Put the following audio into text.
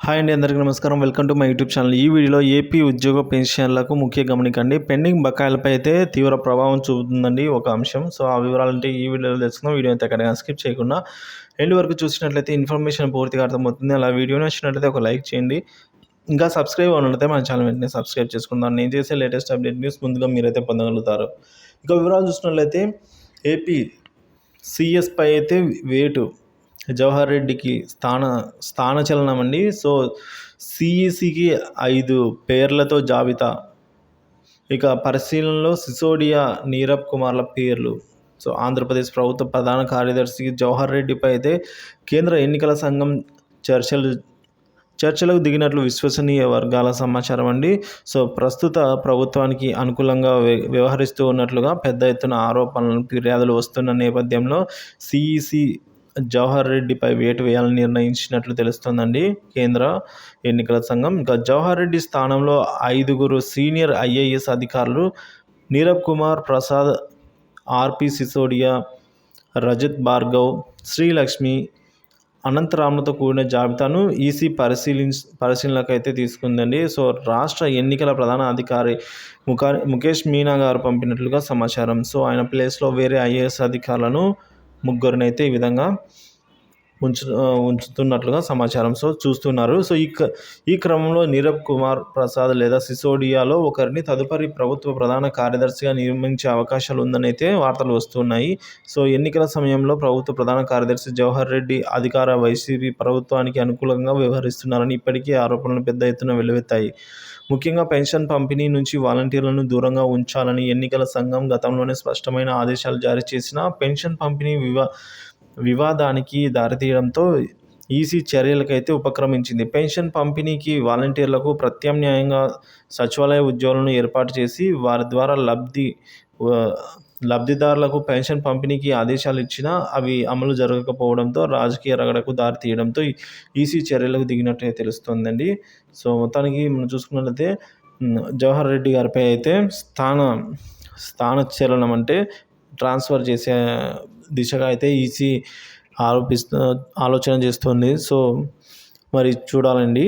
Hi అండి, అందరికీ నమస్కారం. Welcome to my YouTube channel. ఈ వీడియోలో ఏపీ ఉద్యోగ పెన్షన్లకు ముఖ్య గమనికండి. పెండింగ్ బకాయిలపై అయితే తీవ్ర ప్రభావం చూపుతుందండి ఒక అంశం. సో ఆ వివరాలంటే ఈ వీడియోలో తెలుసుకుందాం. వీడియో అయితే ఎక్కడైనా స్కిప్ చేయకుండా ఎండ్ వరకు చూసినట్లయితే ఇన్ఫర్మేషన్ పూర్తిగా అర్థమవుతుంది. అలా వీడియో నచ్చినట్లయితే ఒక లైక్ చేయండి. ఇంకా సబ్స్క్రైబ్ అవ్వనట్లయితే మన ఛానల్ వెంటనే సబ్స్క్రైబ్ చేసుకుందాం. నేను చేసే లేటెస్ట్ అప్డేట్ న్యూస్ ముందుగా మీరైతే పొందగలుగుతారు. ఇక వివరాలు చూసినట్లయితే ఏపీ సిఎస్పై అయితే వేటు జవహర్ రెడ్డికి స్థానచలనం అండి. సో సిఈసికి 5 పేర్లతో జాబితా. ఇక పరిశీలనలో సిసోడియా, నీరబ్ కుమార్ల పేర్లు. సో ఆంధ్రప్రదేశ్ ప్రభుత్వ ప్రధాన కార్యదర్శి జవహర్ రెడ్డిపై అయితే కేంద్ర ఎన్నికల సంఘం చర్చలకు దిగినట్లు విశ్వసనీయ వర్గాల సమాచారం అండి. సో ప్రస్తుత ప్రభుత్వానికి అనుకూలంగా వ్యవహరిస్తూ ఉన్నట్లుగా పెద్ద ఎత్తున ఆరోపణలు, ఫిర్యాదులు వస్తున్న నేపథ్యంలో సిఈసి జవహర్ రెడ్డిపై వేటు వేయాలని నిర్ణయించినట్లు తెలుస్తోందండి కేంద్ర ఎన్నికల సంఘం. ఇంకా జవహర్ రెడ్డి స్థానంలో 5 సీనియర్ ఐఏఎస్ అధికారులు నీరబ్ కుమార్ ప్రసాద్, ఆర్పి సిసోడియా, రజత్ భార్గవ్, శ్రీలక్ష్మి, అనంతరామ్లతో కూడిన జాబితాను ఈసీ పరిశీలనకు అయితే తీసుకుందండి. సో రాష్ట్ర ఎన్నికల ప్రధాన అధికారి ముఖేష్ మీనా గారు పంపినట్లుగా సమాచారం. సో ఆయన ప్లేస్లో వేరే ఐఏఎస్ అధికారులను ముగ్గురినైతే ఈ విధంగా ఉంచుతున్నట్లుగా సమాచారం. సో చూస్తున్నారు. సో ఈ క్రమంలో నీరబ్ కుమార్ ప్రసాద్ లేదా సిసోడియాలో ఒకరిని తదుపరి ప్రభుత్వ ప్రధాన కార్యదర్శిగా నియమించే అవకాశాలు ఉందని అయితే వార్తలు వస్తున్నాయి. సో ఎన్నికల సమయంలో ప్రభుత్వ ప్రధాన కార్యదర్శి జవహర్ రెడ్డి అధికార వైసీపీ ప్రభుత్వానికి అనుకూలంగా వ్యవహరిస్తున్నారని ఇప్పటికీ ఆరోపణలు పెద్ద ఎత్తున వెల్లువెత్తాయి. ముఖ్యంగా పెన్షన్ పంపిణీ నుంచి వాలంటీర్లను దూరంగా ఉంచాలని ఎన్నికల సంఘం గతంలోనే స్పష్టమైన ఆదేశాలు జారీ చేసినా పెన్షన్ పంపిణీ వివాదానికి దారితీయడంతో ఈసీ చర్యలకైతే ఉపక్రమించింది. పెన్షన్ పంపిణీకి వాలంటీర్లకు ప్రత్యామ్నాయంగా సచివాలయ ఉద్యోగులను ఏర్పాటు చేసి వారి ద్వారా లబ్ధిదారులకు పెన్షన్ పంపిణీకి ఆదేశాలు ఇచ్చినా అవి అమలు జరగకపోవడంతో రాజకీయ రగడకు దారితీయడంతో ఈసీ చర్యలకు దిగినట్టు తెలుస్తోందండి. సో మొత్తానికి మనం చూసుకున్నట్లయితే జవహర్ రెడ్డి గారిపై అయితే స్థానచలనం అంటే ట్రాన్స్ఫర్ చేసే దిశగా అయితే ఈసీ ఆలోచన చేస్తుంది. సో మరి చూడాలండి.